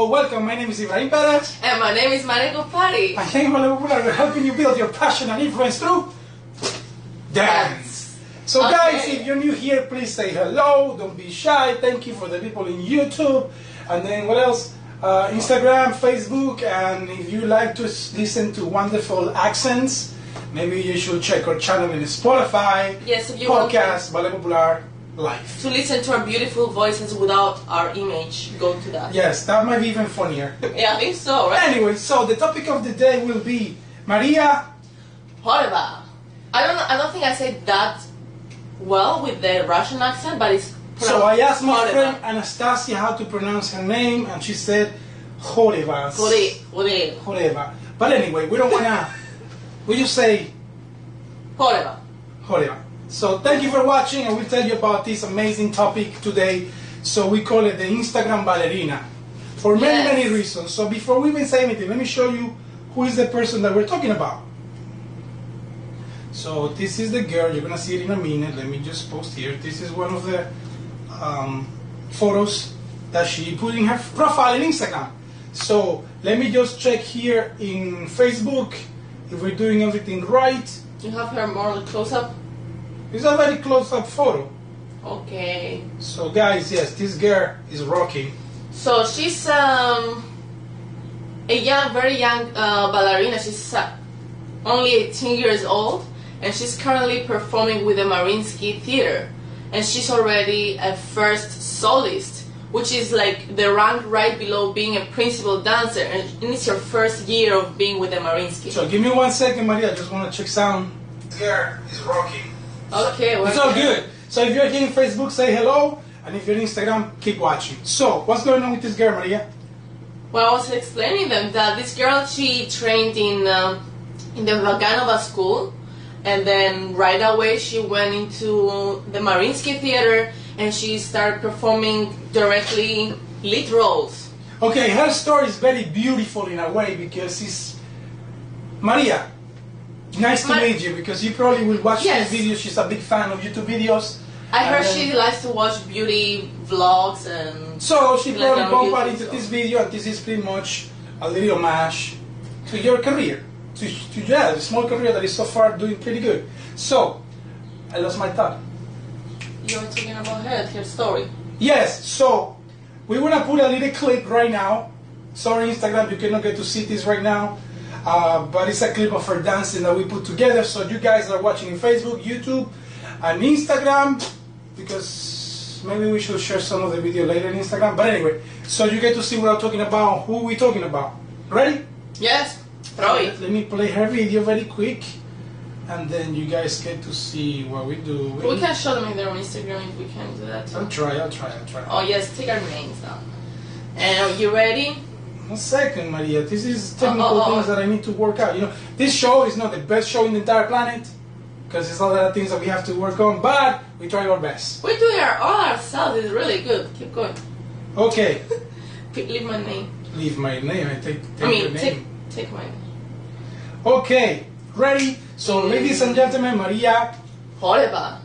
So welcome, my name is Ibrahim Perez. And my name is Mariko Pari. And here in Ballet We're helping you build your passion and influence through dance. So guys, if you're new here, please say hello, don't be shy. Thank you for the people in YouTube. And then what else? Instagram, Facebook, and if you like to listen to wonderful accents, maybe you should check our channel in Spotify. Yes, if you podcast, Ballet Popular Live. To listen to our beautiful voices without our image, go to that. Yes, that might be even funnier. Yeah, I think so, right? Anyway, so the topic of the day will be Maria Khoreva. I don't think I said that well with the Russian accent, but it's So I asked my Khoreva. friend Anastasia how to pronounce her name, and she said Khoreva. Khoreva. But anyway, we don't wanna. We just say Khoreva. Khoreva. So thank you for watching, and we'll tell you about this amazing topic today. So we call it the Instagram ballerina for many reasons. So before we even say anything, let me show you who is the person that we're talking about. So this is the girl. You're gonna see it in a minute. Let me just post here. This is one of the photos that she put in her profile in Instagram. So let me just check here in Facebook if we're doing everything right. You have her more close up? It's a very close-up photo. Okay. So guys, yes, this girl is rocking. So she's a very young ballerina. She's only 18 years old, and she's currently performing with the Mariinsky Theater. And she's already a first soloist, which is like the rank right below being a principal dancer, and it's your first year of being with the Mariinsky. So give me 1 second, Maria. I just want to check sound. This girl is rocking. Okay, well, it's all good. So if you're here on Facebook, say hello, and if you're on Instagram, keep watching. So what's going on with this girl, Maria? Well, I was explaining them that this girl, she trained in the Vaganova school, and then right away she went into the Mariinsky Theater, and she started performing directly lead roles. Okay, her story is very beautiful in a way because it's Maria. Nice to meet you, because you probably will watch this video. She's a big fan of YouTube videos. I heard she likes to watch beauty vlogs, and so she probably bumped into this video, and this is pretty much a little homage to your career, to the small career that is so far doing pretty good. So I lost my thought. You were talking about her story. Yes, so we want to put a little clip right now. Sorry, Instagram, you cannot get to see this right now. But it's a clip of her dancing that we put together. So you guys are watching in Facebook, YouTube, and Instagram, because maybe we should share some of the video later in Instagram. But anyway, so you get to see what I'm talking about, who we talking about. Ready? Yes. Let me play her video very quick, and then you guys get to see what we do. We can show them either on Instagram if we can do that too. I'll try. Oh yes, take our names down. And are you ready? 1 second, Maria. This is technical things that I need to work out. You know, this show is not the best show in the entire planet, because there's a lot of things that we have to work on, but we try our best. We're doing all ourselves. It's really good. Keep going. Okay. Leave my name. Leave my name. Take your name. Take my name. Okay. Ready? So, ladies and gentlemen, Maria Khoreva.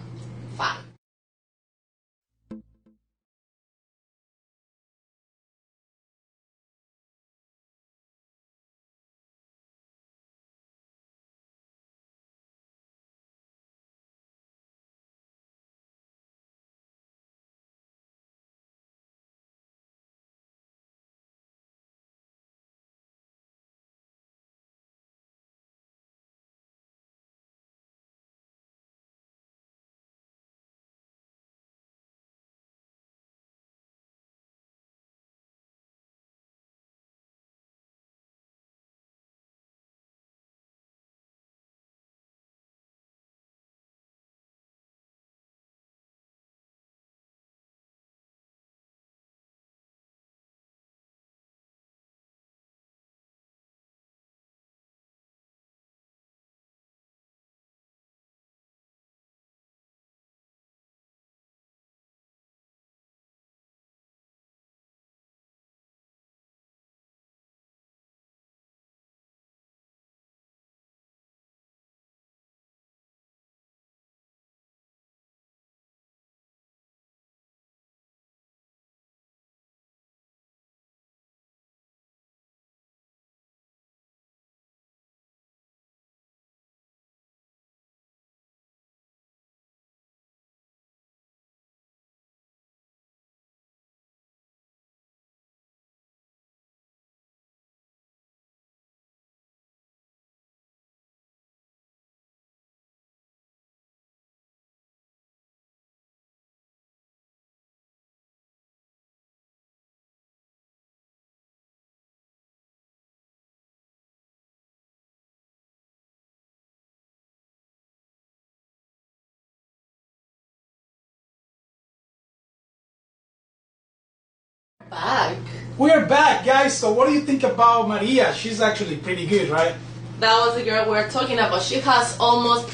back. We are back, guys. So what do you think about Maria? She's actually pretty good, right? That was the girl we're talking about. She has almost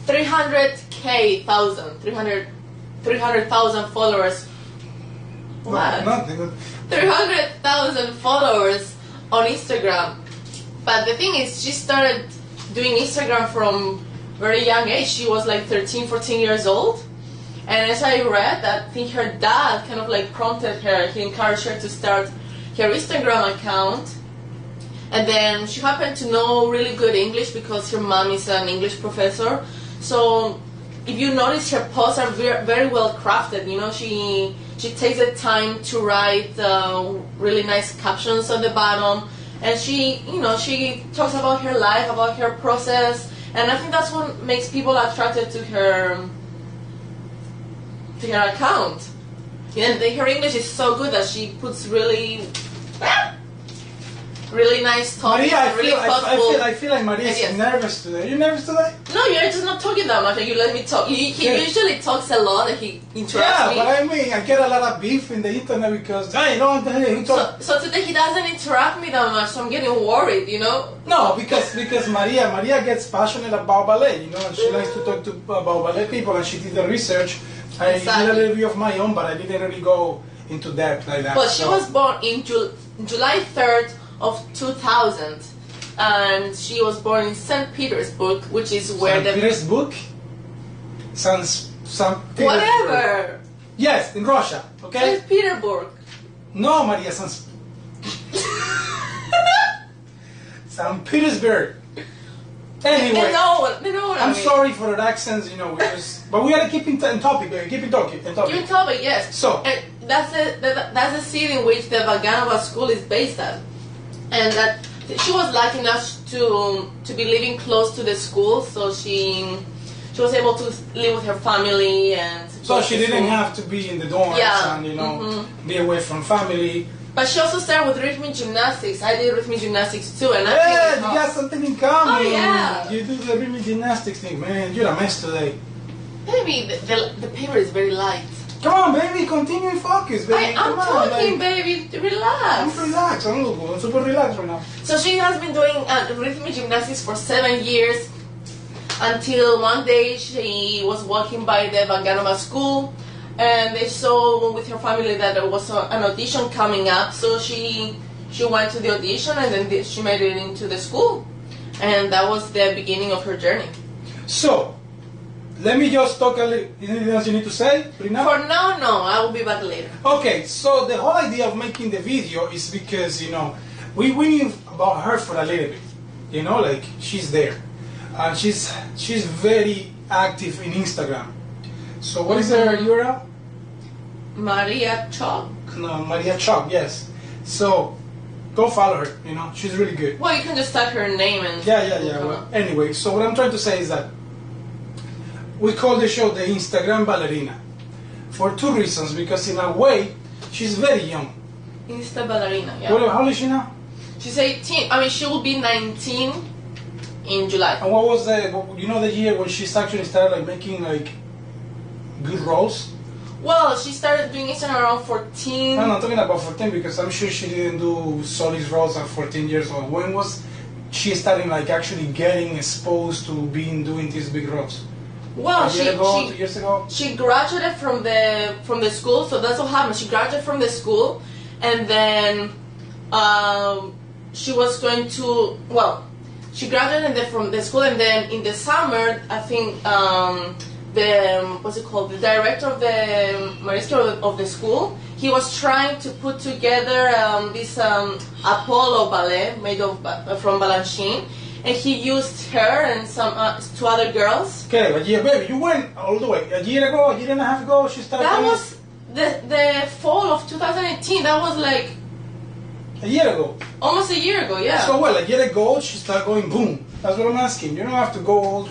300,000 followers. What? Nothing. 300,000 followers on Instagram. But the thing is, she started doing Instagram from very young age. She was like 13, 14 years old. And as I read, I think her dad kind of like prompted her, he encouraged her to start her Instagram account. And then she happened to know really good English because her mom is an English professor. So if you notice, her posts are very well crafted. You know, she takes the time to write really nice captions on the bottom. And she talks about her life, about her process. And I think that's what makes people attracted to her account. And her English is so good that she puts really nice topics. Maria, I feel like Maria is ideas. nervous today. Are you nervous today? No, you're just not talking that much. You let me talk. He usually talks a lot and he interrupts me. Yeah, but I mean, I get a lot of beef in the internet because I don't talk. So today he doesn't interrupt me that much, so I'm getting worried, you know? No, because Maria gets passionate about ballet, you know, and she likes to talk about ballet people, and she did the research. I did a little bit of my own, but I didn't really go into depth like that. Well, she was born in July 3rd of 2000, and she was born in St. Petersburg, which is where St. Petersburg? St. Petersburg. Whatever! Yes, in Russia, okay? St. Petersburg. No, Maria, St. Petersburg. Anyway, They know what I I'm mean. sorry for the accents, you know, but we gotta keep in topic, baby. Keep in topic. You tell me, yes. So, and that's the city in which the Vaganova school is based at, and that she was lucky enough to be living close to the school, so she was able to live with her family and. So she didn't have to be in the dorms and be away from family. But she also started with rhythmic gymnastics. I did rhythmic gymnastics too, and Yeah, you got something in common. Oh yeah. You do the rhythmic gymnastics thing, man. You're a mess today. Baby, the paper is very light. Come on, baby, continue and focus, baby. I'm Come on, talking, baby. Relax. I'm relaxed. I'm super relaxed right now. So she has been doing rhythmic gymnastics for 7 years until one day she was walking by the Vaganova school and they saw with her family that there was an audition coming up. So she went to the audition and then she made it into the school. And that was the beginning of her journey. So, let me just talk a little. Anything else you need to say? For now, no. I will be back later. Okay, so the whole idea of making the video is because, you know, we knew about her for a little bit. You know, like, she's there. And she's very active in Instagram. So what is her URL? Maria Chalk. No, Maria Chalk, yes. So, go follow her, you know, she's really good. Well, you can just type her name and... Yeah. Well, anyway, so what I'm trying to say is that we call the show the Instagram ballerina for two reasons. Because in a way, she's very young. Insta ballerina, yeah. How old is she now? She's 18. I mean, she will be 19 in July. And what was the year when she actually started like making like good roles? Well, she started doing it around 14. No, I'm talking about 14 because I'm sure she didn't do solid roles at 14 years old. When was she starting like actually getting exposed to doing these big roles? Well, 2 years ago? She graduated from the school, so that's what happened. She graduated from the school, and then she was going to, she graduated from the school, and then in the summer, I think the director of the maestro of the school, he was trying to put together this Apollo ballet made from Balanchine. And he used her and some two other girls. Okay, but yeah, baby, you went all the way. A year ago, a year and a half ago, she started. That was the fall of 2018. That was like a year ago. Almost a year ago, yeah. So a year ago, she started going boom. That's what I'm asking. You don't have to go all.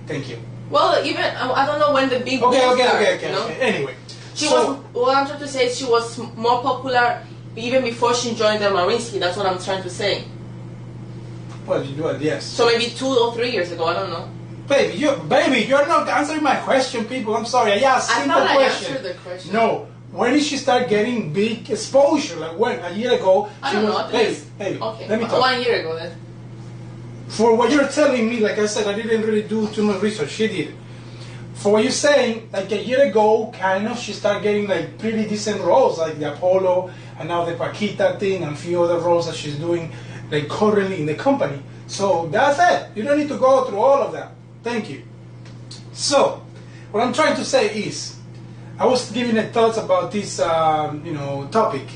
Thank you. Well, even I don't know when the big Okay. You know? Anyway, what I'm trying to say is she was more popular even before she joined the Mariinsky. That's what I'm trying to say. Well, you do it, yes. So maybe 2 or 3 years ago, I don't know. Baby, you're not answering my question, people. I'm sorry. I asked a simple question. I thought I answered the question. No. when did she start getting big exposure? Like when? A year ago? I don't know. Hey, okay. let me talk. 1 year ago then. For what you're telling me, like I said, I didn't really do too much research. She did. For what you're saying, like a year ago, kind of, she started getting like pretty decent roles, like the Apollo, and now the Paquita thing, and a few other roles that she's doing, like currently in the company. So that's it. You don't need to go through all of that. Thank you. So, what I'm trying to say is, I was giving a thoughts about this, topic,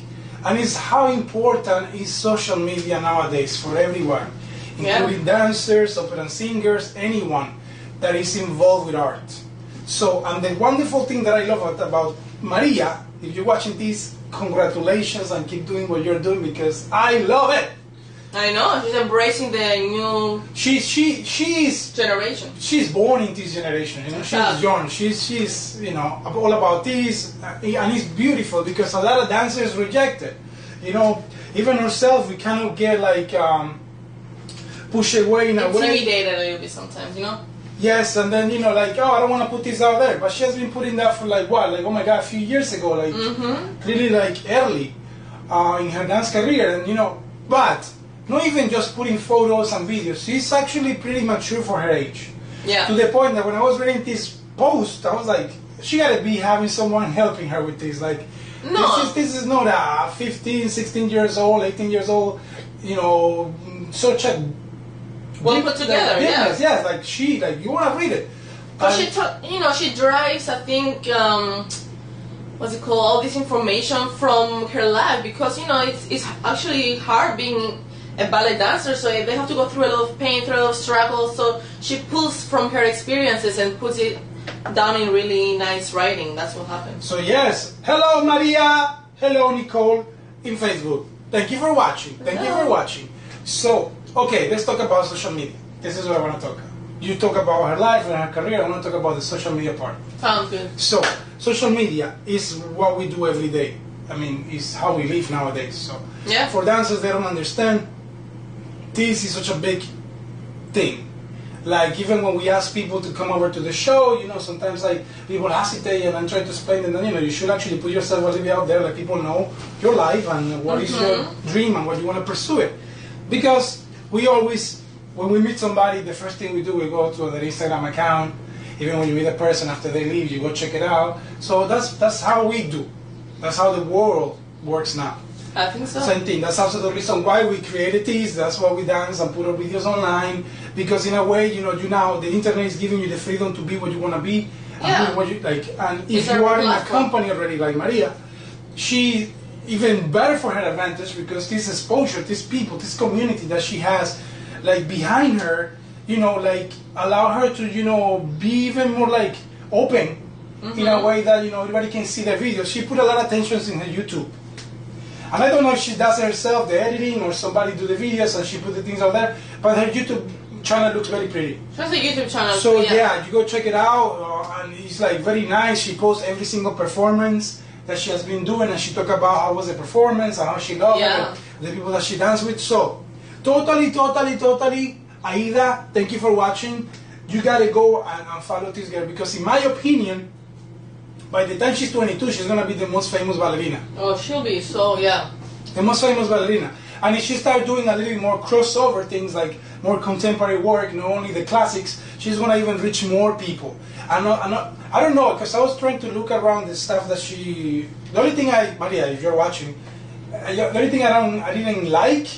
and it's how important is social media nowadays for everyone, including dancers, opera singers, anyone that is involved with art. So, and the wonderful thing that I love about Maria, if you're watching this, congratulations and keep doing what you're doing because I love it. I know, she's embracing the new she's generation. She's born in this generation, she's young, she's all about this, and it's beautiful because a lot of dancers reject it. Even ourselves, we kind of get like pushed away in a way. Intimidated a little bit sometimes, Yes, and then I don't want to put this out there, but she has been putting that for oh my god, a few years ago, really early in her dance career, and but not even just putting photos and videos. She's actually pretty mature for her age. Yeah. To the point that when I was reading this post, I was like, she gotta be having someone helping her with this. No. This is not a 15, 16 years old, 18 years old, such a well put together, yes, you want to read it. But she drives, I think, what's it called, all this information from her life because, it's actually hard being a ballet dancer, so they have to go through a lot of pain, through a lot of struggle, so she pulls from her experiences and puts it down in really nice writing. That's what happens. So yes, hello Maria, hello Nicole in Facebook. Thank you for watching. So, okay, let's talk about social media. This is what I want to talk about. You talk about her life and her career, I want to talk about the social media part. Sounds good. So, social media is what we do every day. I mean, it's how we live nowadays. So, yeah. For dancers, they don't understand. This is such a big thing. Even when we ask people to come over to the show, sometimes people hesitate and I'm trying to explain them that, you should actually put yourself a little bit out there, let people know your life and what is your dream and what you want to pursue it. Because we always, when we meet somebody, the first thing we do, we go to their Instagram account. Even when you meet a person after they leave, you go check it out. So that's how we do. That's how the world works now. I think so. Same thing. That's also the reason why we created this. That's why we dance and put our videos online. Because in a way, now the internet is giving you the freedom to be what you want to be. And do what you like. And if you are in a company already like Maria, she even better for her advantage because this exposure, these people, this community that she has behind her, allow her to, be even more open in a way that, everybody can see the videos. She put a lot of attention in her YouTube. And I don't know if she does it herself, the editing, or somebody do the videos and she put the things out there, but her YouTube channel looks very pretty. She has a YouTube channel. So yeah, you go check it out, and it's very nice. She posts every single performance that she has been doing, and she talk about how was the performance and how she loved it, the people that she danced with. So totally, Aida, thank you for watching. You gotta go and follow this girl because in my opinion, by the time she's 22, she's gonna be the most famous ballerina. Oh, she'll be, so yeah. The most famous ballerina. And if she starts doing a little bit more crossover things, more contemporary work, not only the classics, she's gonna even reach more people. I don't know, because I was trying to look around the stuff that she. The only thing Maria, if you're watching, the only thing I didn't like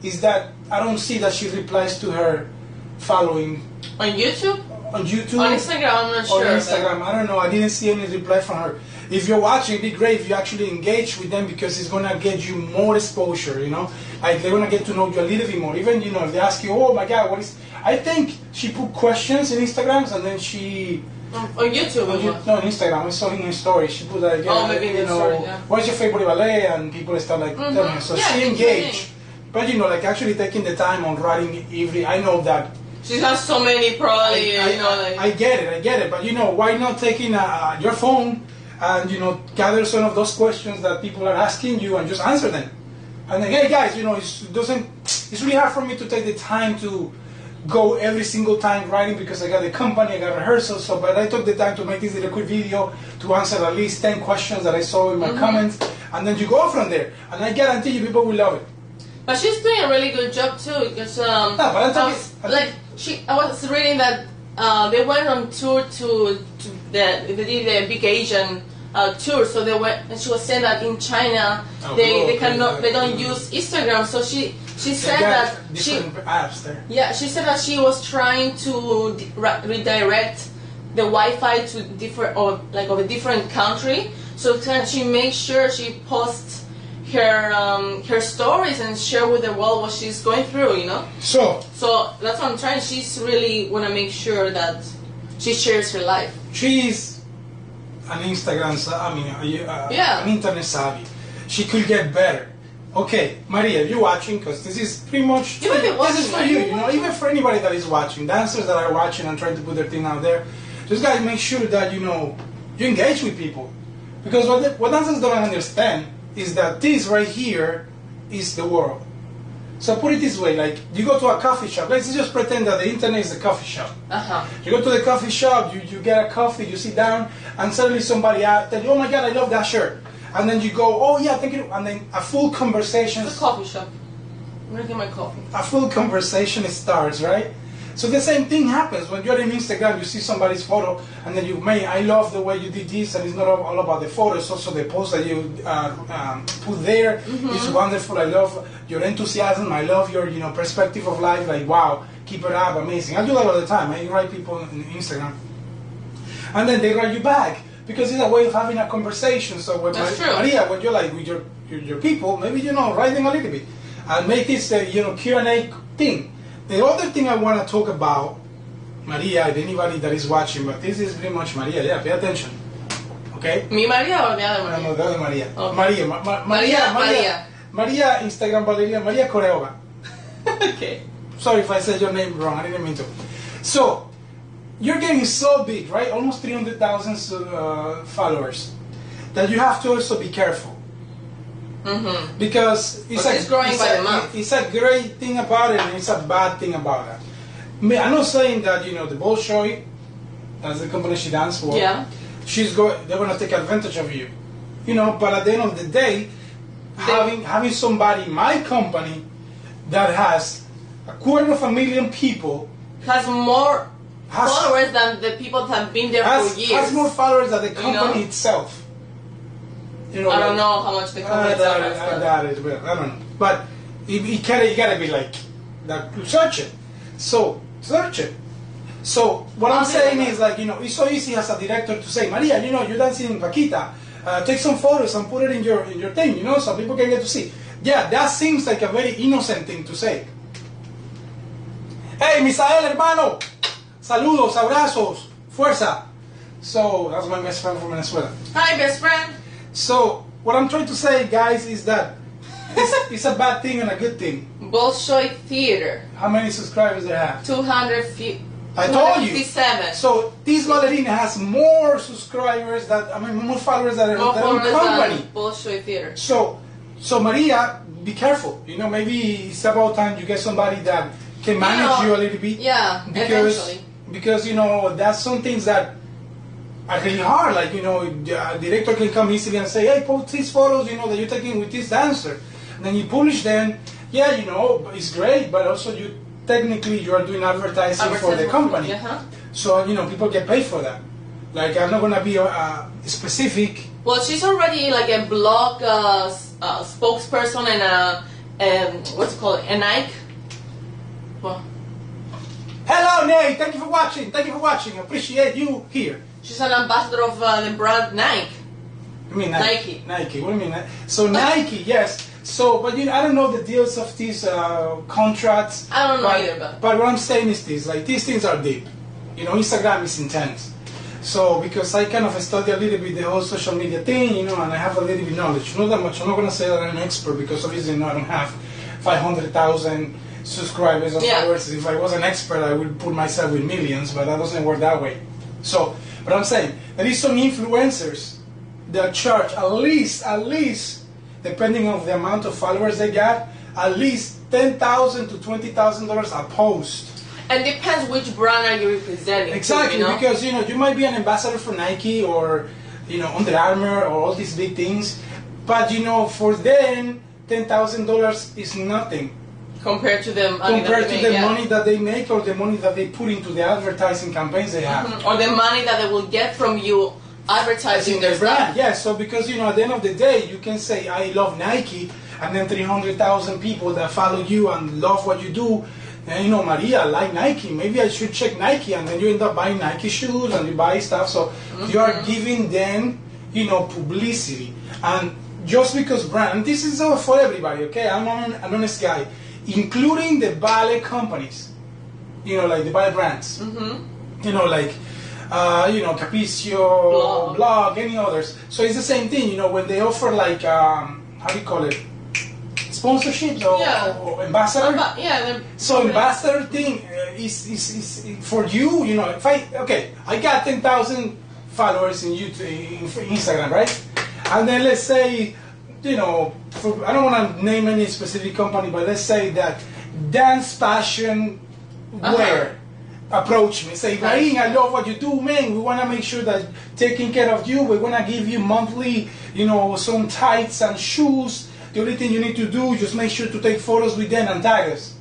is that I don't see that she replies to her following. On YouTube? On YouTube. On Instagram, I'm not sure. On Instagram, I don't know. I didn't see any reply from her. If you're watching, it'd be great if you actually engage with them because it's gonna get you more exposure. They're gonna get to know you a little bit more. Even if they ask you, oh my God, what is? I think she put questions in Instagrams and then she. On YouTube. No, on Instagram. I saw in her story. She put maybe in the story, yeah. What's your favorite ballet? And people start telling her. So she engaged. But actually taking the time on writing every. I know that. She has so many probably, I get it. But why not taking your phone and gather some of those questions that people are asking you and just answer them. And then, hey guys, it's really hard for me to take the time to go every single time writing because I got a company, I got rehearsal. So, but I took the time to make this little quick video to answer at least 10 questions that I saw in my comments, and then you go from there. And I guarantee you, people will love it. But she's doing a really good job too, because I was reading that they went on tour to they did a big Asian tour, so they went, and she was saying that in China they don't use Instagram, so she said that apps there. Yeah, she said that she was trying to redirect the Wi-Fi to of a different country, so she makes sure she posts her stories and share with the world what she's going through, you know. So that's what I'm trying. She's really want to make sure that she shares her life. She's an Instagram, an internet savvy. She could get better. Okay, Maria, if you're watching, because this is pretty much this is for you, you know, even for anybody that is watching, dancers that are watching and trying to put their thing out there, just guys make sure that you engage with people, because what dancers don't understand is that this right here is the world. So put it this way, like you go to a coffee shop, let's just pretend that the internet is a coffee shop. You go to the coffee shop, you get a coffee, you sit down, and suddenly somebody tells you, oh my God, I love that shirt. And then you go, oh yeah, thank you. And then a full conversation. It's a coffee shop. I'm gonna get my coffee. A full conversation starts, right? So the same thing happens when you're on Instagram. You see somebody's photo, and then I love the way you did this, and it's not all about the photo. It's also the post that you put there. It's wonderful. I love your enthusiasm. I love your perspective of life. Like wow, keep it up, amazing. I do that all the time. I write people on Instagram, and then they write you back. Because it's a way of having a conversation. So when Maria, when you're like with your people, maybe write them a little bit and make this Q&A thing. The other thing I want to talk about, Maria, and anybody that is watching, but this is pretty much Maria. Yeah, pay attention. Okay. Me Maria or the other Maria? No, the other Maria. Okay. Maria, Instagram ballerina, Maria Khoreva. Okay. Sorry if I said your name wrong. I didn't mean to. So. You're getting so big, right? Almost 300,000 followers. That you have to also be careful. Because it's growing by the month. It's a great thing about it, and it's a bad thing about it. I'm not saying that the Bolshoi, as the company she dance for, they're gonna take advantage of you. But at the end of the day, having somebody, my company, that has 250,000 people, has more followers than the people that have been there for years. Has more followers than the company itself. I don't know how much the company itself has. I don't know. But you gotta be like that. Search it. So search it. So what I'm saying is it's so easy as a director to say, Maria, you're dancing in Paquita. Take some photos and put it in your thing, so people can get to see. Yeah, that seems like a very innocent thing to say. Hey, Misael, hermano. Saludos, abrazos, fuerza. So, that's my best friend from Venezuela. Hi, best friend. So, what I'm trying to say, guys, is that it's a bad thing and a good thing. Bolshoi Theater. How many subscribers they have? 250. I told you. 257. So, this ballerina has more subscribers more followers than her company. Bolshoi Theater. So Maria, be careful. Maybe it's about time you get somebody that can manage you a little bit. Yeah, eventually. Because that's some things that are really hard. Like a director can come easily and say, hey, post these photos that you're taking with this dancer, and then you publish them. Yeah, it's great, but also technically you are doing advertising for the company. So people get paid for that. Like I'm not gonna be specific. Well, she's already like a blog spokesperson and what's it called, a Nike. Well. Hello, Nate. Thank you for watching. Appreciate you here. She's an ambassador of the brand Nike. You mean Nike? Nike. What do you mean? So Nike, yes. So, but I don't know the deals of these contracts. I don't know either, but what I'm saying is this: like these things are deep. Instagram is intense. So because I kind of study a little bit the whole social media thing, and I have a little bit knowledge. Not that much. I'm not gonna say that I'm an expert because obviously I don't have 500,000 subscribers or followers. If I was an expert, I would put myself with millions, but that doesn't work that way. So, but I'm saying there is some influencers that charge at least, depending on the amount of followers they got, at least $10,000 to $20,000 a post. And depends which brand are you representing. Exactly, too, you know? because you might be an ambassador for Nike or Under Armour or all these big things, but for them $10,000 is nothing compared to the money money that they make or the money that they put into the advertising campaigns they have, or the money that they will get from you advertising their brand. stuff. Yeah, so because at the end of the day, you can say I love Nike, and then 300,000 people that follow you and love what you do. And Maria, I like Nike. Maybe I should check Nike, and then you end up buying Nike shoes and you buy stuff. So you are giving them, publicity. And just because brand, and this is for everybody, okay? I'm an honest guy, including the ballet companies, like the ballet brands, like Capriccio, Blog, any others. So it's the same thing, when they offer like, how do you call it? Sponsorships or ambassador. So ambassador thing is for you. If I got 10,000 followers in YouTube, in Instagram, right? And then let's say, I don't want to name any specific company, but let's say that Dance Fashion Wear approach me, say, Marine, I love what you do, man. We want to make sure that taking care of you. We want to give you monthly, some tights and shoes. The only thing you need to do is just make sure to take photos with them and tag us.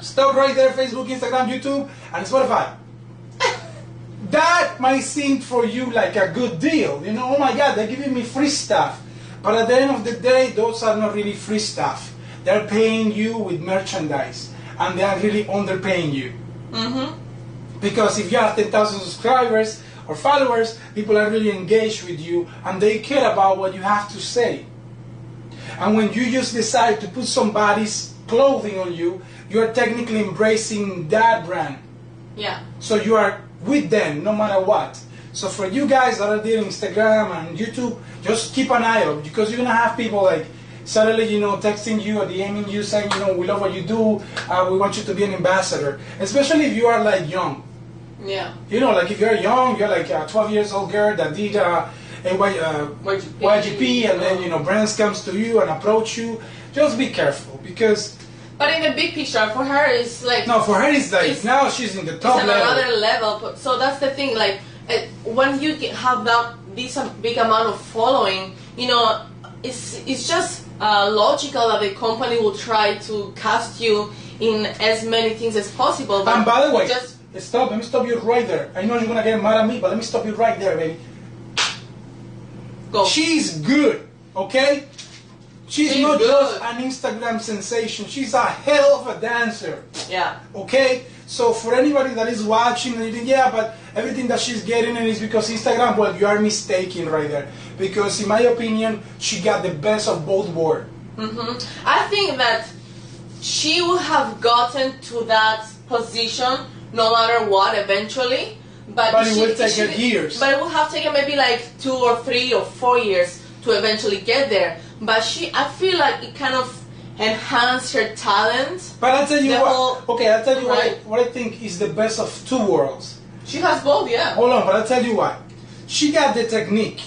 Stop right there, Facebook, Instagram, YouTube, and Spotify. That might seem for you like a good deal. Oh my God, they're giving me free stuff. But at the end of the day, those are not really free stuff. They're paying you with merchandise, and they are really underpaying you. Because if you have 10,000 subscribers or followers, people are really engaged with you and they care about what you have to say. And when you just decide to put somebody's clothing on you, you're technically embracing that brand. Yeah. So you are with them no matter what. So for you guys that are there on Instagram and YouTube, just keep an eye out, because you're gonna have people like suddenly, texting you or DMing you saying, we love what you do, we want you to be an ambassador. Especially if you are like young. Yeah. Like if you're young, you're like a 12 years old girl that did YGP, and then, brands comes to you and approach you. Just be careful, because... But in the big picture, for her, it's like... No, for her, it's like, now she's in the top level. It's another level. So that's the thing, like, when you have this big amount of following, it's just logical that the company will try to cast you in as many things as possible. But and by the way, let me stop you right there. I know you're going to get mad at me, but let me stop you right there, baby. Go. She's good, okay? She's not good. just an Instagram sensation. She's a hell of a dancer. Yeah. Okay? So for anybody that is watching and you think, yeah, but everything that she's getting is because Instagram, well, you are mistaken right there. Because in my opinion, she got the best of both worlds. I think that she would have gotten to that position no matter what eventually. But it will take her years. But it will have taken maybe like 2 or 3 or 4 years to eventually get there. But I feel like it kind of enhanced her talent. But I'll tell you I'll tell you what I think is the best of two worlds. She has both, yeah. Hold on, but I'll tell you what. She got the technique.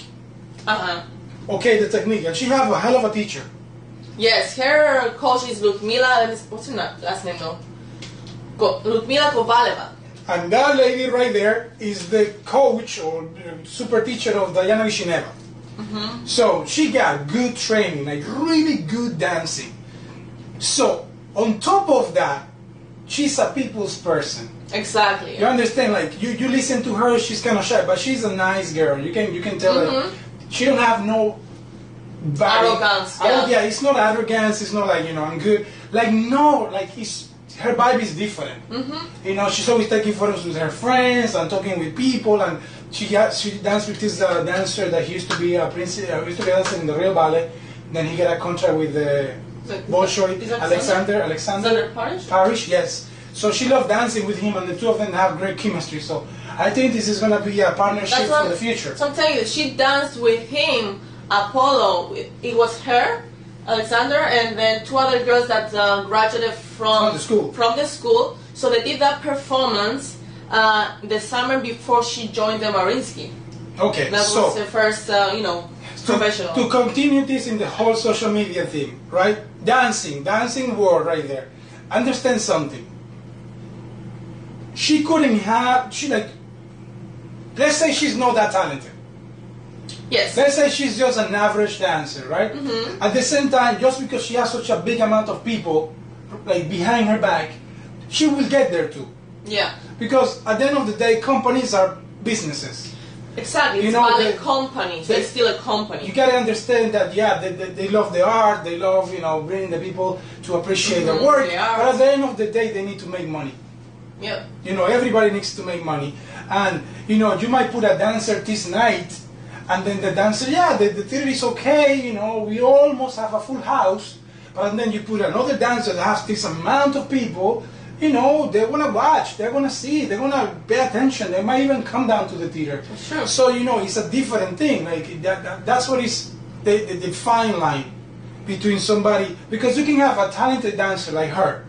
Okay, the technique. And she have a hell of a teacher. Yes, her coach is Ludmila, what's her last name though? Ludmila Kovaleva. And that lady right there is the coach or super teacher of Diana Vishneva. So she got good training, like really good dancing. So on top of that, she's a people's person. Exactly. You understand? Like you listen to her, she's kind of shy, but she's a nice girl. You can tell her she don't have no arrogance. Yeah, it's not arrogance. It's not like I'm good. Like no, like her vibe is different. She's always taking photos with her friends and talking with people, and she danced with this dancer that he used to be a used to be dancing in the real ballet. Then he got a contract with the Bolshoi Alexander Parish. Yes. So she loved dancing with him, and the two of them have great chemistry. So I think this is gonna be a partnership for the future. So I'm telling you, she danced with him, Apollo. It was her, Alexander, and then 2 other girls that graduated from the school. So they did that performance the summer before she joined the Mariinsky. Okay, that was the first, professional. To continue this in the whole social media thing, right? Dancing world right there. understand something. She couldn't have, let's say she's not that talented. Yes. Let's say she's just an average dancer, right? Mm-hmm. At the same time, just because she has such a big amount of people like behind her back, she will get there too. Yeah. Because at the end of the day, companies are businesses. Exactly. You It's know, ballet company. So it's still a company. You gotta understand that, yeah, they love the art, they love, bringing the people to appreciate their work, they are. but at the end of the day, they need to make money. Yep. Everybody needs to make money. And, you might put a dancer this night, and then the dancer, the theater is okay, we almost have a full house, but then you put another dancer that has this amount of people, they're going to watch, they're going to see, they're going to pay attention, they might even come down to the theater. Sure. So, it's a different thing. Like that's what is the fine line between somebody, because you can have a talented dancer like her.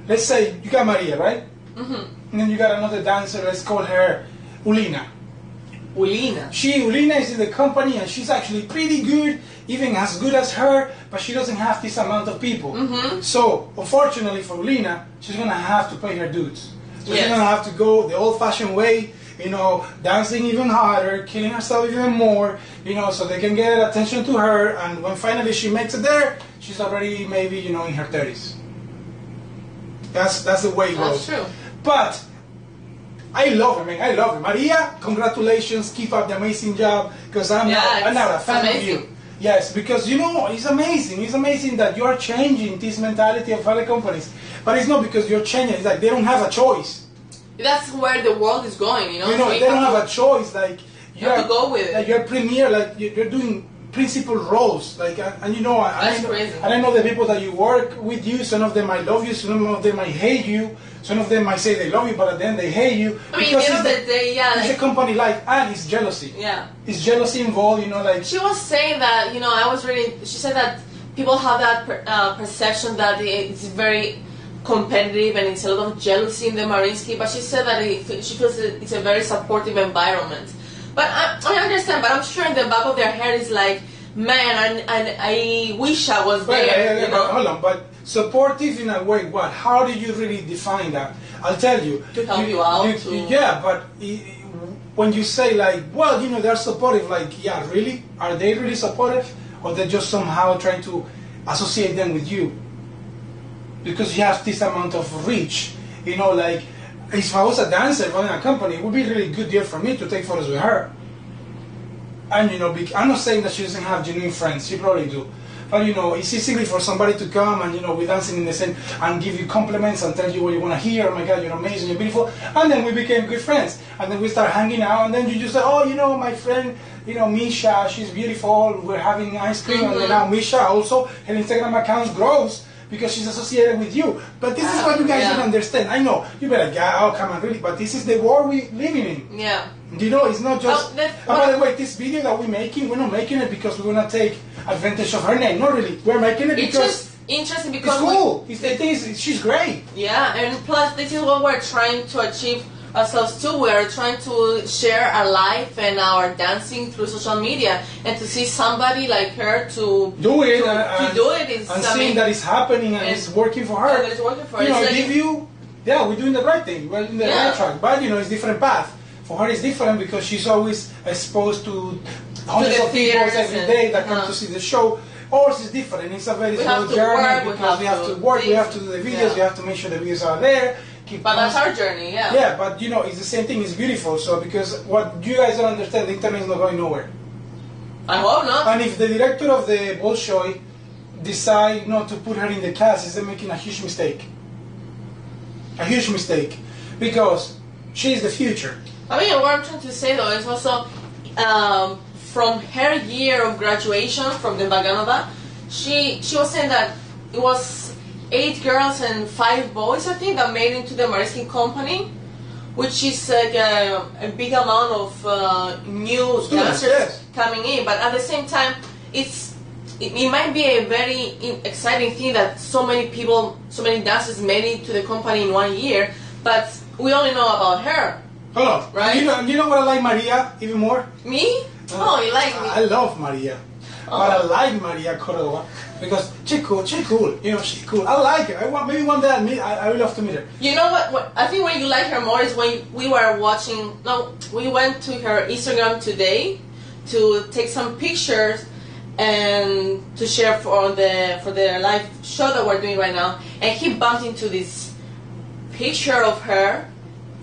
Let's say you got Maria, right? Mm-hmm. And then you got another dancer, let's call her Ulina. Ulina is in the company and she's actually pretty good, even as good as her, but she doesn't have this amount of people. Mm-hmm. So, unfortunately for Ulina, she's going to have to pay her dues. So Yes. she's going to have to go the old-fashioned way, dancing even harder, killing herself even more, so they can get attention to her, and when finally she makes it there, she's already maybe, in her 30s. That's the way it goes. That's true. But I love her, man. I love her. Maria, congratulations. Keep up the amazing job. Because I'm not a fan of you. Yes, because it's amazing. It's amazing that you are changing this mentality of ballet companies. But it's not because you're changing. It's like they don't have a choice. That's where the world is going, So they don't have a choice. Like you have to go with it. Like you're premier. Like you're doing principal roles. Like and That's crazy. And I know the people that you work with you. Some of them might love you. Some of them might hate you. Some of them might say they love you, but then they hate you. I mean, at the end of the day, it's a company life, and it's jealousy. Yeah. It's jealousy involved, She was saying that, she said that people have that perception that it's very competitive and it's a lot of jealousy in the Mariinsky, but she said that she feels it's a very supportive environment. But I understand, but I'm sure in the back of their head is like, man, I wish I was there. Hold on, but supportive in a way, what? How do you really define that? I'll tell you. To help you out. Yeah, but when you say like, well, they're supportive, like, yeah, really? Are they really supportive? Or they're just somehow trying to associate them with you? Because you have this amount of reach. Like, if I was a dancer running a company, it would be a really good deal for me to take photos with her. And, I'm not saying that she doesn't have genuine friends. She probably do. But, it's easy for somebody to come and, we're dancing in the same, and give you compliments and tell you what you want to hear. Oh my God, you're amazing, you're beautiful. And then we became good friends. And then we start hanging out. And then you just say, oh, my friend, Misha, she's beautiful. We're having ice cream. Mm-hmm. And then now Misha also, her Instagram account grows because she's associated with you. But this is what you guys don't understand. I know. You better like, oh, come on, really. But this is the world we're living in. Yeah. It's not just... by the way, this video that we're making, we're not making it because we're going to take advantage of her name. Not really. We're making it because... It's just interesting because... It's cool. She's great. Yeah, and plus this is what we're trying to achieve ourselves too. We're trying to share our life and our dancing through social media, and to see somebody like her to do it, to do it is... And seeing that it's happening and it's working for her. And it's working for her. We're doing the right thing. We're in the right track. But, it's a different path. For her, it's different because she's always exposed to hundreds of people every day that come to see the show. Ours is different. It's a very slow journey because we have to work, we have to do the videos, we have to make sure the videos are there. But that's our journey, yeah. Yeah, but it's the same thing. It's beautiful. So because what you guys don't understand, the internet is not going nowhere. I hope not. And if the director of the Bolshoi decide not to put her in the cast, is making a huge mistake. A huge mistake, because she is the future. I mean, what I'm trying to say though is also from her year of graduation from the Vaganova, she was saying that it was 8 girls and 5 boys, I think, that made into the Mariinsky company, which is like a big amount of new dancers coming in. But at the same time, it might be a very exciting thing that so many people, so many dancers made it to the company in 1 year, but we only know about her. Hold on. Right? You know what I like Maria even more? Me? Oh, you like me? I love Maria. But I like Maria Khoreva. Because she's cool, you know, she's cool. I like her. Maybe one day I would love to meet her. You know what? I think when you like her more is when we were watching. No, we went to her Instagram today to take some pictures and to share for the live show that we're doing right now. And he bumped into this picture of her,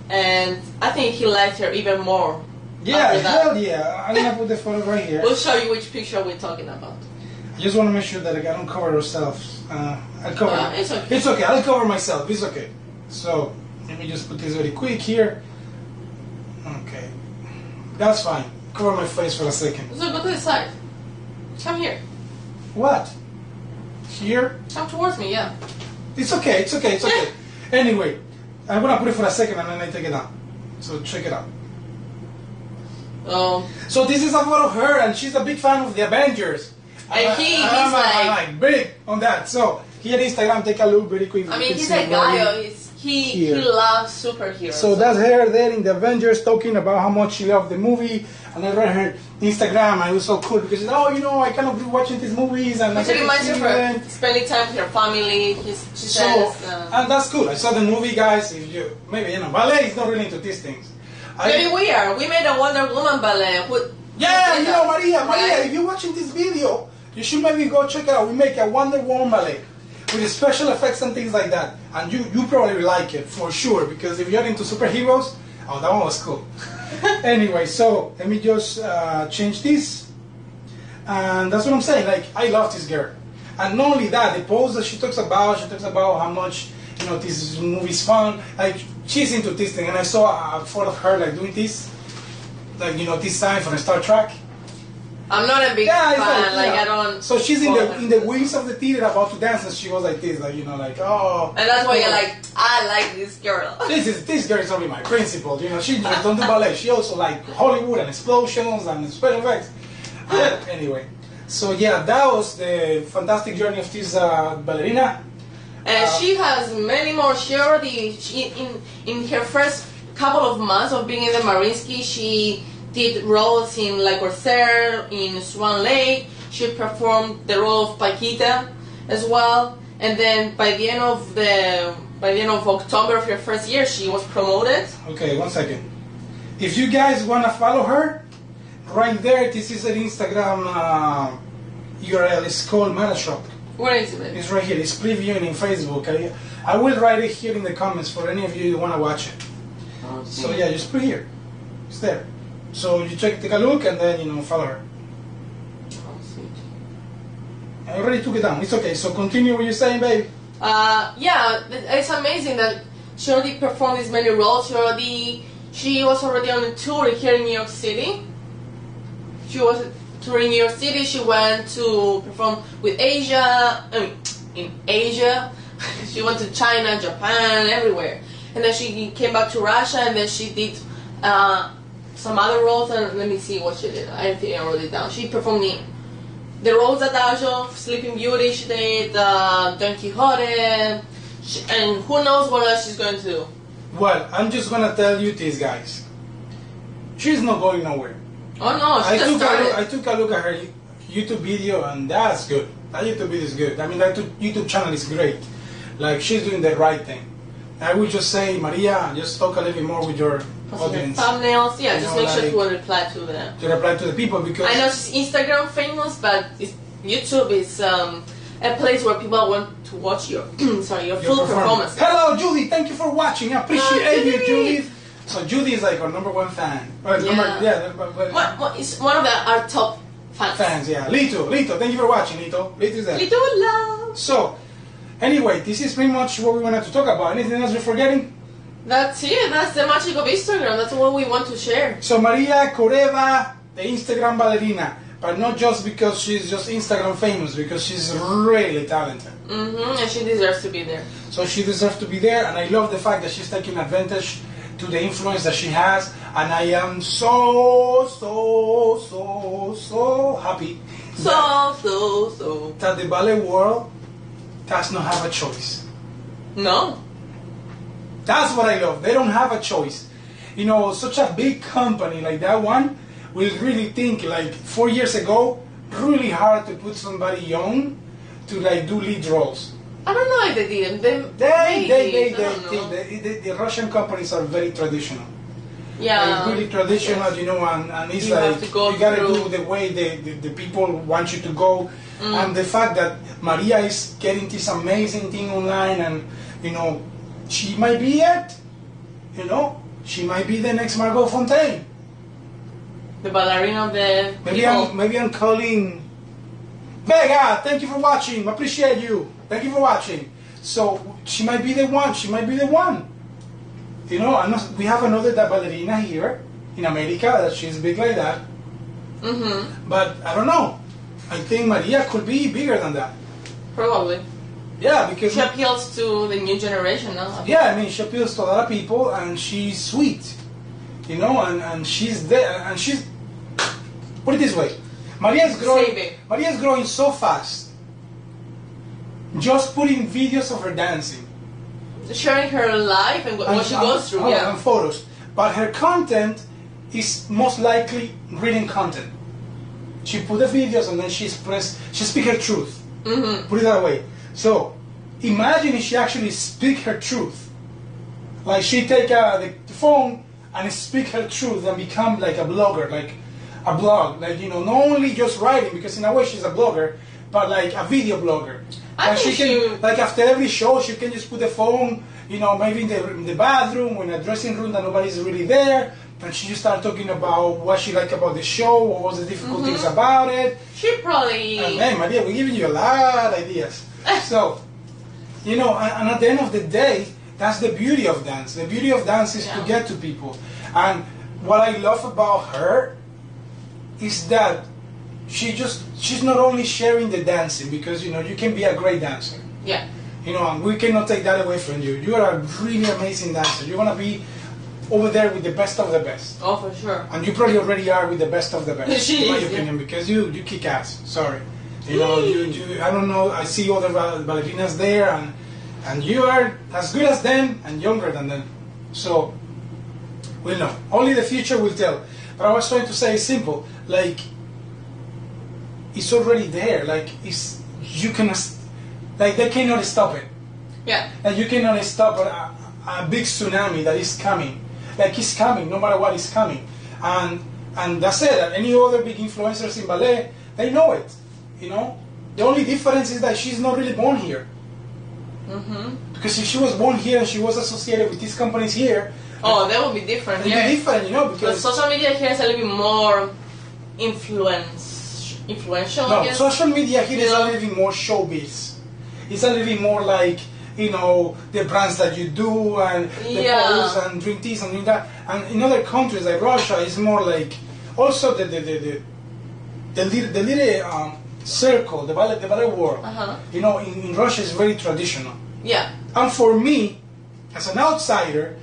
and I think he liked her even more. Yeah, hell yeah. I'm gonna put the photo right here. We'll show you which picture we're talking about. I just want to make sure that I don't cover ourselves. I'll cover. It's okay. It's okay. I'll cover myself. It's okay. So let me just put this very quick here. Okay, that's fine. Cover my face for a second. So go to the side. Come here. What? Here? Come towards me. Yeah. It's okay. It's okay. It's okay. Anyway, I'm gonna put it for a second and then I take it down. So check it out. So this is a photo of her, and she's a big fan of the Avengers. And he's like big on that. So here at Instagram, take a look very quick. I mean, he's a guy. He loves superheroes. So that's her there in the Avengers talking about how much she loved the movie. And I read her Instagram, and it was so cool because she's, oh, you know, I cannot be watching these movies. And it reminds her of spending time with her family. She says, and that's cool. I saw the movie, guys. If you maybe Ballet is not really into these things. Maybe we are. We made a Wonder Woman ballet. Yeah, you know, Maria, if you're watching this video, you should maybe go check it out. We make a Wonder Woman ballet with special effects and things like that. And you probably like it, for sure, because if you're into superheroes, oh, that one was cool. Anyway, so let me just change this. And that's what I'm saying. Like, I love this girl. And not only that, the pose that she talks about how much, you know, this movie's fun. Like, she's into this thing. And I saw a photo of her, like, doing this. Like, you know, this sign from Star Trek. I'm not a big fan. I don't. So she's in the wings of the theater about to dance, and she was like this, like, you know, like, oh. And that's why you're like, I like this girl. This girl is only my principal. You know, she just don't do ballet. She also like Hollywood and explosions and special effects. Anyway, so yeah, that was the fantastic journey of this ballerina. And she has many more. She already in her first couple of months of being in the Mariinsky, she did roles in La Corsair, in Swan Lake. She performed the role of Paquita as well. And then by the end of October of her first year, she was promoted. Okay, 1 second. If you guys want to follow her, right there, this is an Instagram URL. It's called Mana Shop. Where is it? It's right here. It's previewing in Facebook. I will write it here in the comments for any of you who want to watch it. Oh, so yeah, just put here. It's there. So you take a look and then, you know, follow her. I already took it down. It's okay. So continue what you're saying, babe. Yeah, it's amazing that she already performed these many roles. She was already on a tour here in New York City. She was touring New York City. She went to perform with in Asia. She went to China, Japan, everywhere. And then she came back to Russia, and then she did some other roles. And let me see what she did. I think I wrote it down. She performed the roles Adagio, Sleeping Beauty. She did Don Quixote, and who knows what else she's going to do. Well, I'm just gonna tell you this, guys. She's not going nowhere. Oh no, she just started. I took a look at her YouTube video, and that's good. That YouTube video is good. I mean, that YouTube channel is great. Like, she's doing the right thing. I would just say, Maria, just talk a little bit more with your audience. Thumbnails, yeah, just make sure like, to reply to them. To reply to the people, because I know she's Instagram famous, but YouTube is a place where people want to watch your full performance. Hello, Judy. Thank you for watching. I appreciate you, Judy. So Judy is like our #1 fan. It's one of our top fans. Yeah. Lito, thank you for watching, Lito. Lito's there. Lito love. So, anyway, this is pretty much what we wanted to talk about. Anything else we're forgetting? That's it. That's the magic of Instagram. That's what we want to share. So Maria Khoreva, the Instagram ballerina, but not just because she's just Instagram famous, because she's really talented. And she deserves to be there. So she deserves to be there, and I love the fact that she's taking advantage to the influence that she has, and I am so happy that the ballet world does not have a choice. No. That's what I love. They don't have a choice. You know, such a big company like that one will really think, like 4 years ago, really hard to put somebody young to like do lead roles. I don't know if they didn't. The Russian companies are very traditional. Yeah. Really traditional, you know, and it's You like have to go you gotta through. do the way the people want you to go. And the fact that Maria is getting this amazing thing online, and you know, she might be it. You know, she might be the next Margot Fontaine. The ballerina of the Maybe I'm calling. Vega, thank you for watching. Appreciate you. Thank you for watching. So she might be the one. She might be the one. You know, we have another ballerina here in America that she's big like that. But I don't know. I think Maria could be bigger than that. Probably. Yeah, because She appeals to the new generation now. yeah, I mean, she appeals to a lot of people, and she's sweet. You know, and she's there, and she's. Put it this way, Maria's growing so fast. Just putting videos of her dancing. Sharing her life and what she goes through, and photos. But her content is most likely reading content. She put the videos and then she speaks her truth. Put it that way. So imagine if she actually speak her truth. Like she take the phone and speak her truth and become like a blogger, like a blog. Like, you know, not only just writing, because in a way she's a blogger, but like a video blogger. I think she can, like after every show, she can just put the phone, you know, maybe in the bathroom or in a dressing room that nobody's really there, and she just start talking about what she liked about the show, what was the difficult things about it. She probably. And man, Maria, we're giving you a lot of ideas. So, you know, and at the end of the day, that's the beauty of dance. The beauty of dance is to get to people. And what I love about her is that she's not only sharing the dancing, because you know you can be a great dancer. Yeah. You know, and we cannot take that away from you. You are a really amazing dancer. You're gonna be over there with the best of the best. Oh, for sure. And you probably already are with the best of the best. She in my is, opinion, because you kick ass. Sorry. You know, you I don't know. I see other ballerinas there, and you are as good as them and younger than them. So we'll know. Only the future will tell. But I was trying to say it's simple. Like, it's already there. Like, you can, like, they cannot stop it. Yeah. And you cannot stop a big tsunami that is coming. Like, it's coming, no matter what is coming. And that's it. And any other big influencers in ballet, they know it. You know, the only difference is that she's not really born here. Because if she was born here and she was associated with these companies here, that would be different. It'd be different, you know, because social media here is a little bit more influential. I no, guess. social media here is a little bit more showbiz. It's a little bit more like, you know, the brands that you do and the posts and drink this and drink that. And in other countries like Russia, it's more like also the little circle, the ballet world. You know, in Russia is very traditional. Yeah. And for me, as an outsider,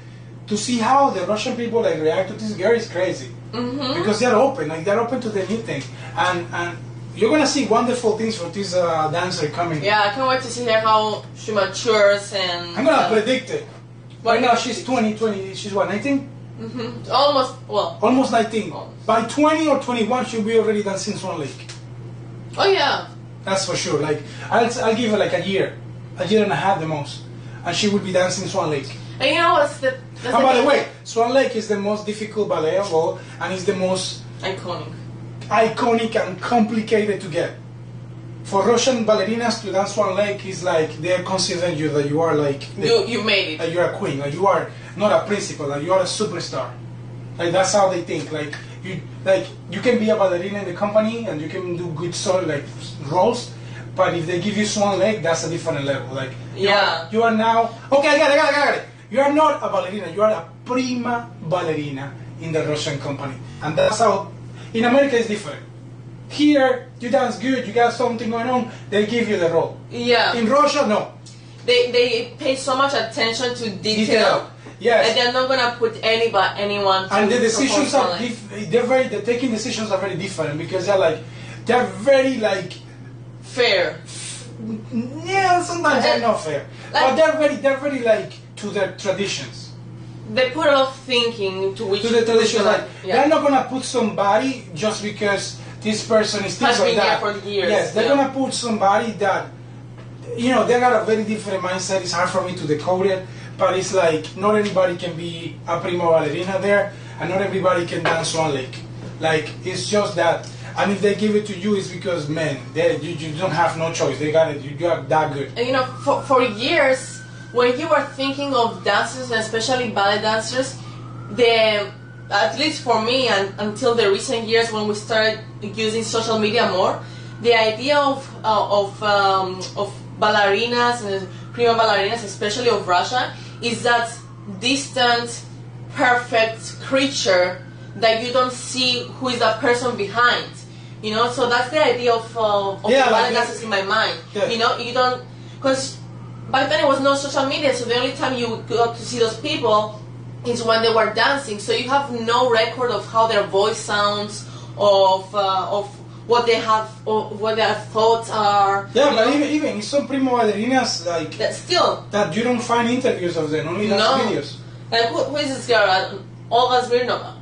to see how the Russian people like react to this girl is crazy. Because they're open, like they're open to the new thing, and you're gonna see wonderful things for this dancer coming. Yeah, I can't wait to see her how she matures and. I'm gonna predict it. Right now she's 20, she's what, 19? Almost 19. By 20 or 21 she'll be already dancing Swan Lake. Oh yeah. That's for sure. Like I'll give her like a year and a half the most, and she will be dancing Swan Lake. And you know what's the. And by the way, Swan Lake is the most difficult ballet of all, and it's the most iconic and complicated to get. For Russian ballerinas to dance Swan Lake is like they're considering you that you are like you made it. Like you're a queen, like you are not a principal, like you are a superstar. Like that's how they think. Like you can be a ballerina in the company and you can do good roles, but if they give you Swan Lake, that's a different level. Like you are now okay. I got it. You are not a ballerina. You are a prima ballerina in the Russian company, and that's how. In America, it's different. Here, you dance good. You got something going on. They give you the role. Yeah. In Russia, no. They pay so much attention to detail. Yes. And they're not gonna put anyone. And the decisions are they're taking decisions are very different because they're very fair. Yeah, sometimes they're not fair, but they're very to their traditions. They put a lot of thinking to the traditions. They're not gonna put somebody just because this person is has been that. there for years. Yes, they're gonna put somebody that you know, they got a very different mindset. It's hard for me to decode it, but it's like not everybody can be a prima ballerina there, and not everybody can dance one leg. Like, it's just that. And if they give it to you, it's because, man, you don't have no choice. They got it. You are that good. And, you know, for years, when you were thinking of dancers, and especially ballet dancers, at least for me, and until the recent years when we started using social media more, the idea of ballerinas and prima ballerinas, especially of Russia, is that distant, perfect creature that you don't see who is that person behind. You know, so that's the idea of the ballet dancers in my mind. Yeah. You know, you don't, because back then it was no social media, so the only time you got to see those people is when they were dancing. So you have no record of how their voice sounds, of what they have, or what their thoughts are. Yeah, but even some prima ballerinas like that you don't find interviews of them, only dance videos. And who is this girl? Olga Smirnova.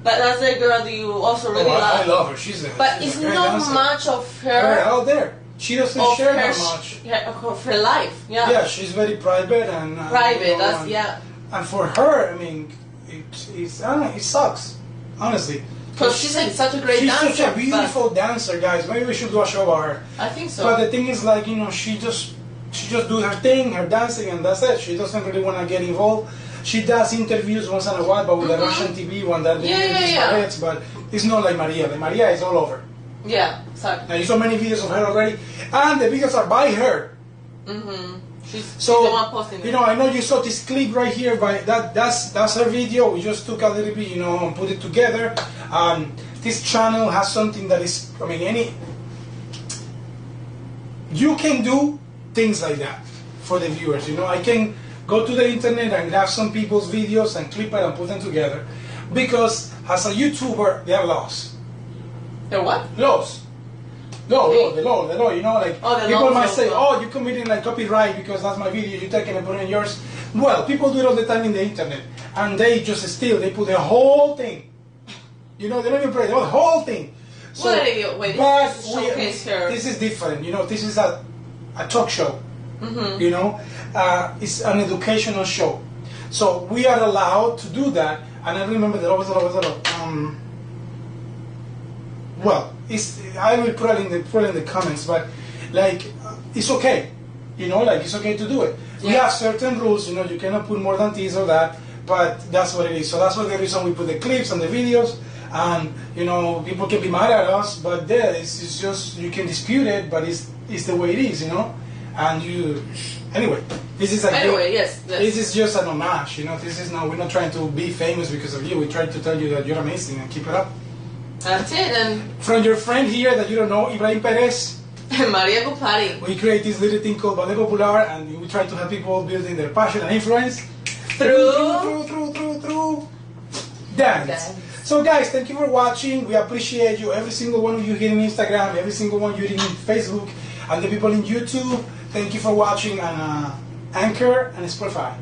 But that's the girl that you also really love. I love her. She's it's a great not dancer. much of her out there. She doesn't share that much. Of her life. Yeah. Yeah, she's very private and private. You know, And for her, I mean, I don't know, it sucks, honestly. Because she's like such a great dancer. She's such a beautiful dancer, guys. Maybe we should do a show about her. I think so. But the thing is, like, you know, she just do her thing, her dancing, and that's it. She doesn't really want to get involved. She does interviews once in a while, but with the Russian TV one that ballets, but it's not like Maria. The Maria is all over. Yeah, exactly. And you saw many videos of her already, and the videos are by her. She's the one posting it. You know, I know you saw this clip right here, but that's her video. We just took a little bit, you know, and put it together. This channel has something that is, I mean, you can do things like that for the viewers. You know, I can go to the internet and grab some people's videos and clip it and put them together, because as a YouTuber, they are lost. They're what? Lost. The law, you know, like people might say, oh, you're committing like copyright because that's my video, you're taking and putting it in yours. Well, people do it all the time in the internet, and they just steal, they put the whole thing. You know, they don't even play the whole thing. So, this is different, you know, this is a talk show, you know, it's an educational show. So we are allowed to do that, and I remember that well, I will put it in the comments, but like it's okay, you know, like it's okay to do it. Yeah. We have certain rules, you know, you cannot put more than this or that, but that's what it is. So that's what the reason we put the clips and the videos, and you know, people can be mad at us, but it's just you can dispute it, but it's the way it is, you know. And anyway, this is this is just an homage, you know. This is we're not trying to be famous because of you. We try to tell you that you're amazing and keep it up. That's it. And from your friend here that you don't know, Ibrahim Perez, Maria Kupari, we create this little thing called Ballet Popular, and we try to help people building their passion and influence through dance. So guys, thank you for watching. We appreciate you, every single one of you here on Instagram, every single one you here on Facebook, and the people in YouTube. Thank you for watching on Anchor and Spotify.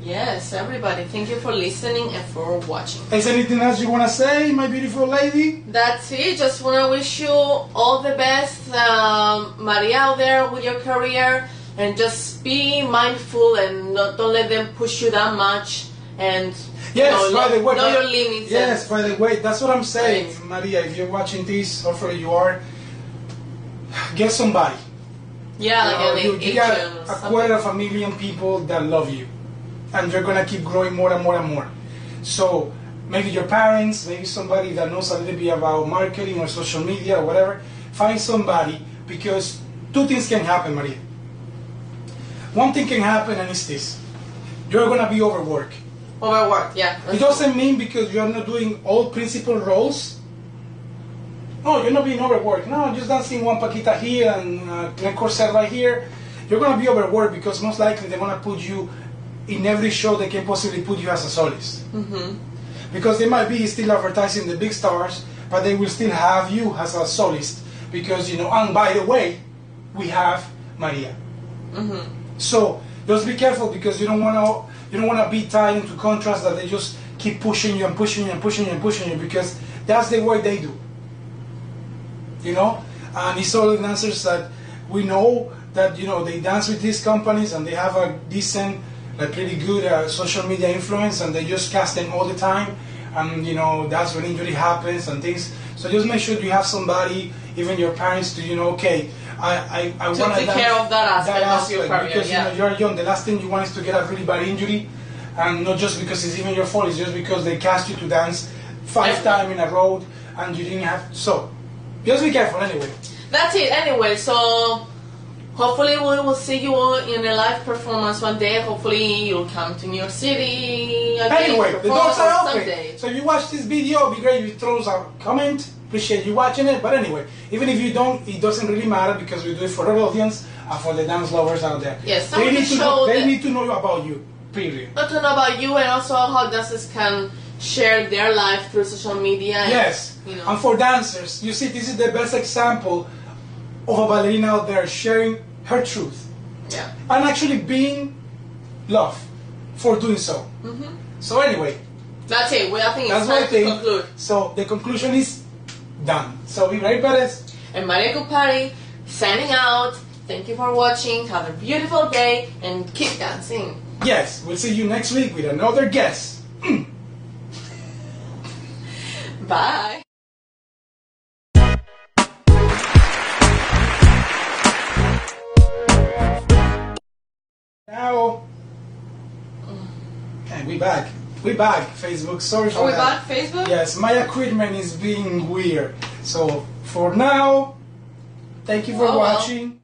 Yes, everybody. Thank you for listening and for watching. Is there anything else you want to say, my beautiful lady? That's it. Just want to wish you all the best, Maria, out there with your career. And just be mindful and don't let them push you that much. And by the way, know your limits. Yes, by the way, that's what I'm saying, right. Maria. If you're watching this, hopefully you are, get somebody. Yeah, you got 250,000 people that love you. And you're gonna keep growing more and more and more. So maybe your parents, maybe somebody that knows a little bit about marketing or social media or whatever. Find somebody, because two things can happen, Maria. One thing can happen, and it's this: you're gonna be overworked. Overworked, yeah. It doesn't mean because you're not doing all principal roles. No, you're not being overworked. No, just dancing one paquita here and a corset right here. You're gonna be overworked because most likely they're gonna put you in every show they can possibly put you as a soloist. Because they might be still advertising the big stars, but they will still have you as a soloist. Because, you know, and by the way, we have Maria. So just be careful, because you don't want to be tied into contracts that they just keep pushing you and pushing you and pushing you and pushing you, because that's the way they do. You know? And it's all the dancers that we know that they dance with these companies and they have a decent, like pretty good social media influence, and they just cast them all the time, and that's when injury happens and things. So just make sure you have somebody, even your parents, to okay, I want to take care of that aspect of your career, because you're young. The last thing you want is to get a really bad injury, and not just because it's even your fault. It's just because they cast you to dance 5 times in a row and you didn't have. So just be careful anyway. That's it anyway. So hopefully we will see you in a live performance one day. Hopefully you'll come to New York City again. Anyway, the doors are open. Someday. So if you watch this video, it'd be great if you throw us a comment. Appreciate you watching it. But anyway, even if you don't, it doesn't really matter because we do it for our audience and for the dance lovers out there. Yes, they need to know about you. Period. Not to know about you, and also how dancers can share their life through social media. Yes, and for dancers, you see, this is the best example of a ballerina out there sharing her truth. Yeah. And actually being loved for doing so. So anyway, that's it. I think it's time to conclude. So the conclusion is done. So we Ray Perez and Maria Kupari signing out. Thank you for watching. Have a beautiful day and keep dancing. Yes, we'll see you next week with another guest. Bye. Now, and we back. We back, Facebook. Sorry for that. Are we back, Facebook? Yes, my equipment is being weird. So for now, thank you for watching.